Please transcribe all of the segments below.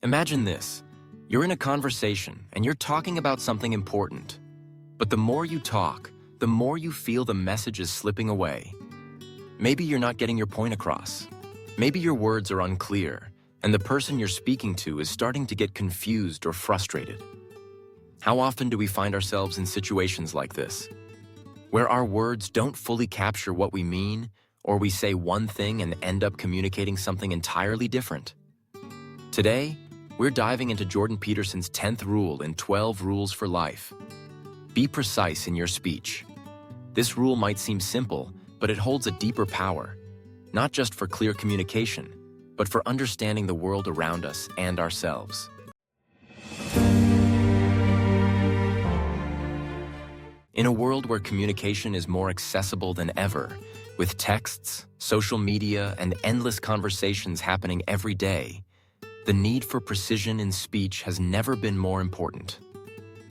Imagine this. You're in a conversation and you're talking about something important. But the more you talk, the more you feel the message is slipping away. Maybe you're not getting your point across. Maybe your words are unclear, and the person you're speaking to is starting to get confused or frustrated. How often do we find ourselves in situations like this, where our words don't fully capture what we mean, or we say one thing and end up communicating something entirely different? Today, we're diving into Jordan Peterson's 10th rule in 12 Rules for Life. Be precise in your speech. This rule might seem simple, but it holds a deeper power, not just for clear communication, but for understanding the world around us and ourselves. In a world where communication is more accessible than ever, with texts, social media, and endless conversations happening every day, the need for precision in speech has never been more important.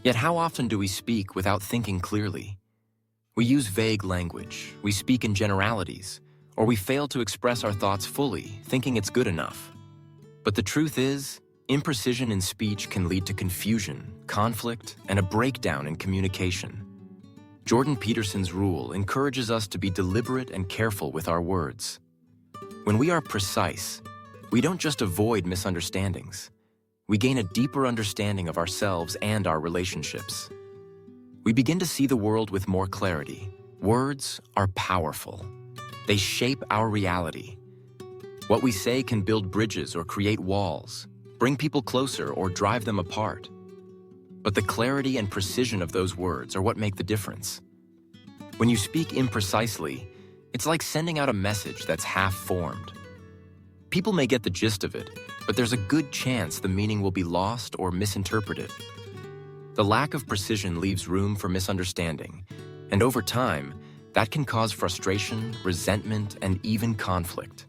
Yet how often do we speak without thinking clearly? We use vague language, we speak in generalities, or we fail to express our thoughts fully, thinking it's good enough. But the truth is, imprecision in speech can lead to confusion, conflict, and a breakdown in communication. Jordan Peterson's rule encourages us to be deliberate and careful with our words. When we are precise, we don't just avoid misunderstandings. We gain a deeper understanding of ourselves and our relationships. We begin to see the world with more clarity. Words are powerful. They shape our reality. What we say can build bridges or create walls, bring people closer or drive them apart. But the clarity and precision of those words are what make the difference. When you speak imprecisely, it's like sending out a message that's half-formed. People may get the gist of it, but there's a good chance the meaning will be lost or misinterpreted. The lack of precision leaves room for misunderstanding, and over time, that can cause frustration, resentment, and even conflict.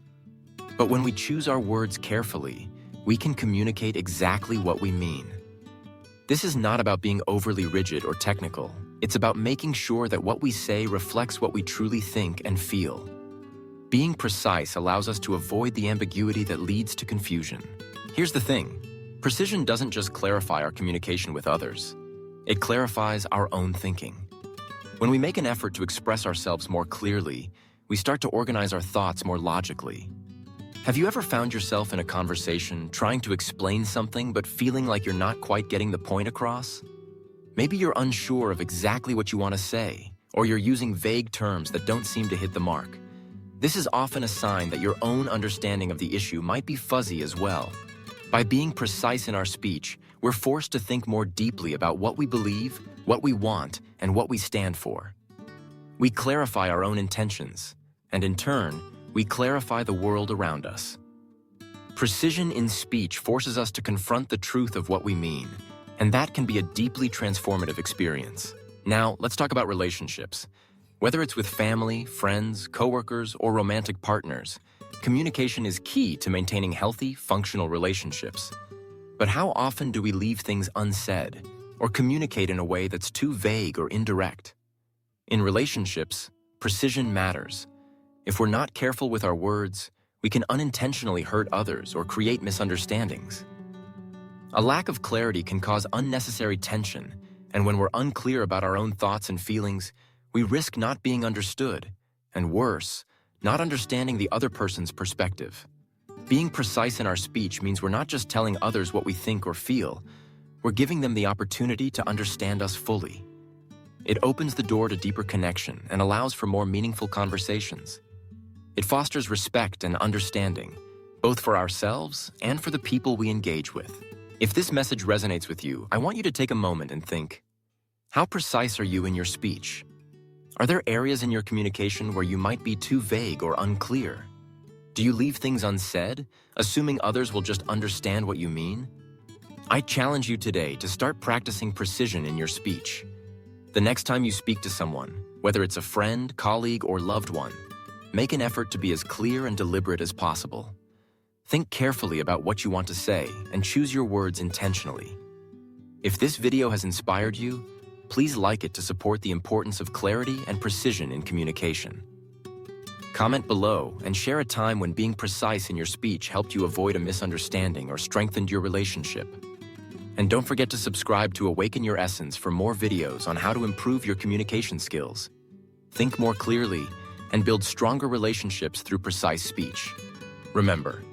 But when we choose our words carefully, we can communicate exactly what we mean. This is not about being overly rigid or technical. It's about making sure that what we say reflects what we truly think and feel. Being precise allows us to avoid the ambiguity that leads to confusion. Here's the thing. Precision doesn't just clarify our communication with others. It clarifies our own thinking. When we make an effort to express ourselves more clearly, we start to organize our thoughts more logically. Have you ever found yourself in a conversation trying to explain something but feeling like you're not quite getting the point across? Maybe you're unsure of exactly what you want to say, or you're using vague terms that don't seem to hit the mark. This is often a sign that your own understanding of the issue might be fuzzy as well. By being precise in our speech, we're forced to think more deeply about what we believe, what we want, and what we stand for. We clarify our own intentions, and in turn, we clarify the world around us. Precision in speech forces us to confront the truth of what we mean, and that can be a deeply transformative experience. Now, let's talk about relationships. Whether it's with family, friends, coworkers, or romantic partners, communication is key to maintaining healthy, functional relationships. But how often do we leave things unsaid or communicate in a way that's too vague or indirect? In relationships, precision matters. If we're not careful with our words, we can unintentionally hurt others or create misunderstandings. A lack of clarity can cause unnecessary tension, and when we're unclear about our own thoughts and feelings, we risk not being understood, and worse, not understanding the other person's perspective. Being precise in our speech means we're not just telling others what we think or feel, we're giving them the opportunity to understand us fully. It opens the door to deeper connection and allows for more meaningful conversations. It fosters respect and understanding, both for ourselves and for the people we engage with. If this message resonates with you, I want you to take a moment and think, how precise are you in your speech? Are there areas in your communication where you might be too vague or unclear? Do you leave things unsaid, assuming others will just understand what you mean? I challenge you today to start practicing precision in your speech. The next time you speak to someone, whether it's a friend, colleague, or loved one, make an effort to be as clear and deliberate as possible. Think carefully about what you want to say and choose your words intentionally. If this video has inspired you, please like it to support the importance of clarity and precision in communication. Comment below and share a time when being precise in your speech helped you avoid a misunderstanding or strengthened your relationship. And don't forget to subscribe to Awaken Your Essence for more videos on how to improve your communication skills, think more clearly, and build stronger relationships through precise speech. Remember,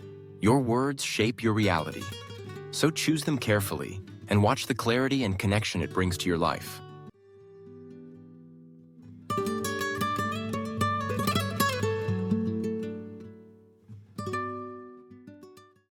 your words shape your reality, so choose them carefully and watch the clarity and connection it brings to your life.